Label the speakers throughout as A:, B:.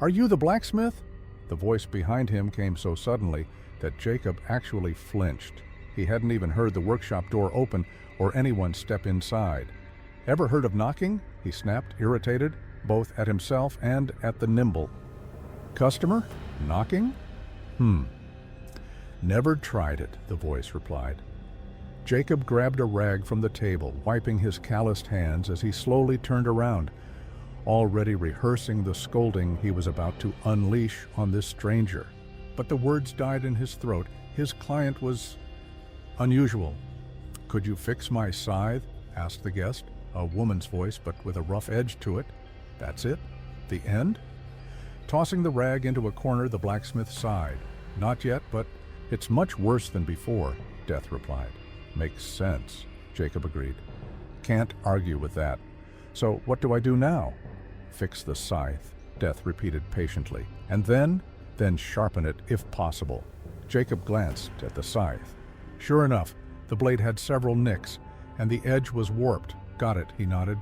A: "Are you the blacksmith?" The voice behind him came so suddenly that Jacob actually flinched. He hadn't even heard the workshop door open or anyone step inside. "Ever heard of knocking?" he snapped, irritated, both at himself and at the nimble. "Customer? Knocking? Never tried it," the voice replied. Jacob grabbed a rag from the table, wiping his calloused hands as he slowly turned around, already rehearsing the scolding he was about to unleash on this stranger. But the words died in his throat. His client was unusual. "Could you fix my scythe?" asked the guest, a woman's voice but with a rough edge to it. "That's it? The end?" Tossing the rag into a corner, the blacksmith sighed. "Not yet, but it's much worse than before," Death replied. "Makes sense," Jacob agreed. "Can't argue with that. So what do I do now?" "Fix the scythe," Death repeated patiently. "And then sharpen it if possible." Jacob glanced at the scythe. Sure enough, the blade had several nicks, and the edge was warped. "Got it," he nodded.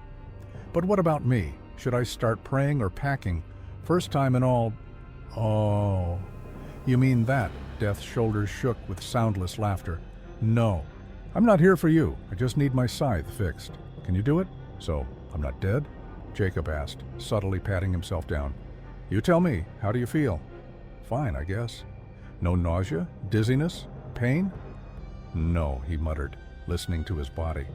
A: "But what about me? Should I start praying or packing? First time in all..." "Oh, you mean that?" Death's shoulders shook with soundless laughter. "No, I'm not here for you. I just need my scythe fixed. Can you do it? So, I'm not dead?" Jacob asked, subtly patting himself down. "You tell me. How do you feel?" "Fine, I guess." "No nausea? Dizziness? Pain?" "No," he muttered, listening to his body.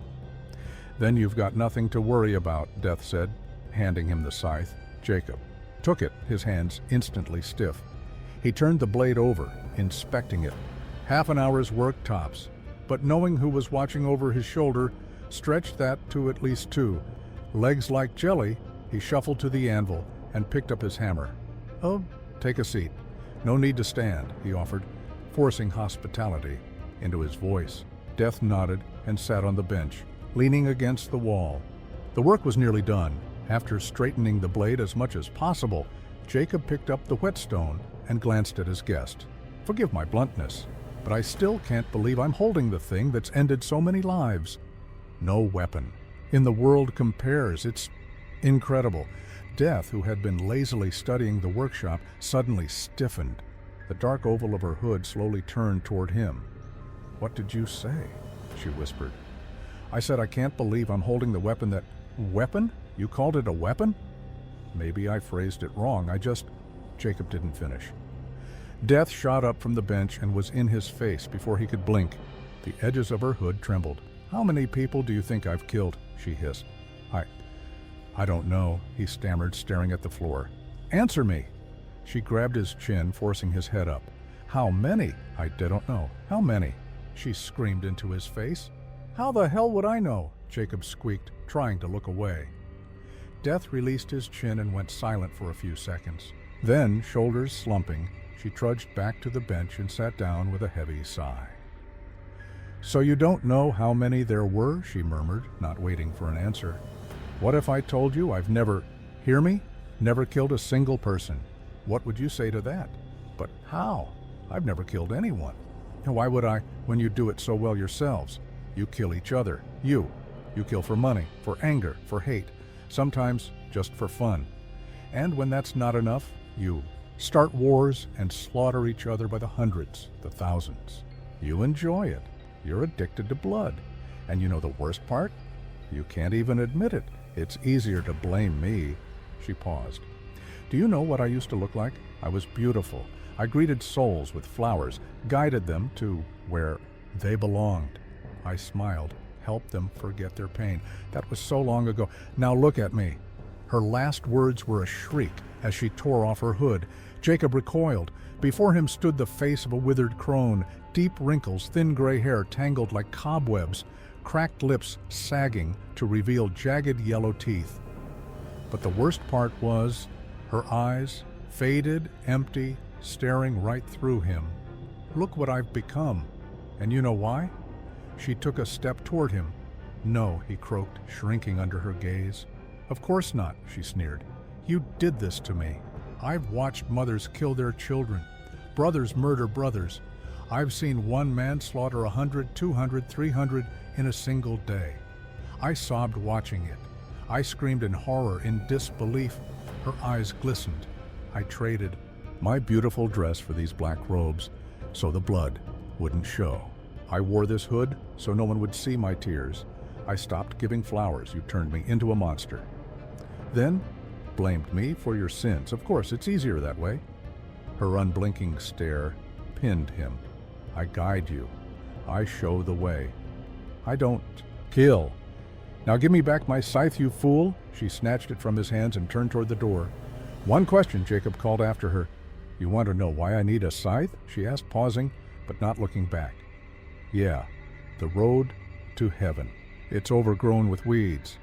A: "Then you've got nothing to worry about," Death said, handing him the scythe. Jacob took it, his hands instantly stiff. He turned the blade over, inspecting it. Half an hour's work tops, but knowing who was watching over his shoulder, stretched that to at least 2. Legs like jelly, he shuffled to the anvil and picked up his hammer. "Oh, take a seat. No need to stand," he offered, forcing hospitality into his voice. Death nodded and sat on the bench, leaning against the wall. The work was nearly done. After straightening the blade as much as possible, Jacob picked up the whetstone and glanced at his guest. "Forgive my bluntness, but I still can't believe I'm holding the thing that's ended so many lives. No weapon in the world compares. It's incredible." Death, who had been lazily studying the workshop, suddenly stiffened. The dark oval of her hood slowly turned toward him. "What did you say?" she whispered. "I said I can't believe I'm holding the weapon that..." "Weapon? You called it a weapon?" "Maybe I phrased it wrong. Jacob didn't finish. Death shot up from the bench and was in his face before he could blink. The edges of her hood trembled. "How many people do you think I've killed?" she hissed. I don't know," he stammered, staring at the floor. "Answer me!" She grabbed his chin, forcing his head up. "How many?" "I don't know." "How many?" she screamed into his face. "How the hell would I know?" Jacob squeaked, trying to look away. Death released his chin and went silent for a few seconds. Then, shoulders slumping, she trudged back to the bench and sat down with a heavy sigh. "So you don't know how many there were?" she murmured, not waiting for an answer. "What if I told you I've never, hear me, never killed a single person? What would you say to that?" "But how? I've never killed anyone." "Why would I, when you do it so well yourselves? You kill each other. You kill for money, for anger, for hate, sometimes just for fun. And when that's not enough, you start wars and slaughter each other by the hundreds, the thousands. You enjoy it. You're addicted to blood. And you know the worst part? You can't even admit it. It's easier to blame me." She paused. "Do you know what I used to look like? I was beautiful. I greeted souls with flowers, guided them to where they belonged. I smiled, helped them forget their pain. That was so long ago. Now look at me." Her last words were a shriek as she tore off her hood. Jacob recoiled. Before him stood the face of a withered crone, deep wrinkles, thin gray hair tangled like cobwebs, cracked lips sagging to reveal jagged yellow teeth. But the worst part was her eyes, faded, empty, staring right through him. "Look what I've become. And you know why?" She took a step toward him. "No," he croaked, shrinking under her gaze. "Of course not," she sneered. "You did this to me. I've watched mothers kill their children, brothers murder brothers. I've seen one man slaughter 100, 200, 300 in a single day. I sobbed watching it. I screamed in horror, in disbelief. Her eyes glistened. I traded my beautiful dress for these black robes so the blood wouldn't show. I wore this hood so no one would see my tears. I stopped giving flowers. You turned me into a monster. Then blamed me for your sins. Of course, it's easier that way. Her unblinking stare pinned him. I guide you. I show the way. I don't kill. Now give me back my scythe, you fool. She snatched it from his hands and turned toward the door. One question, Jacob called after her. You want to know why I need a scythe? She asked, pausing, but not looking back. Yeah, the road to heaven. It's overgrown with weeds.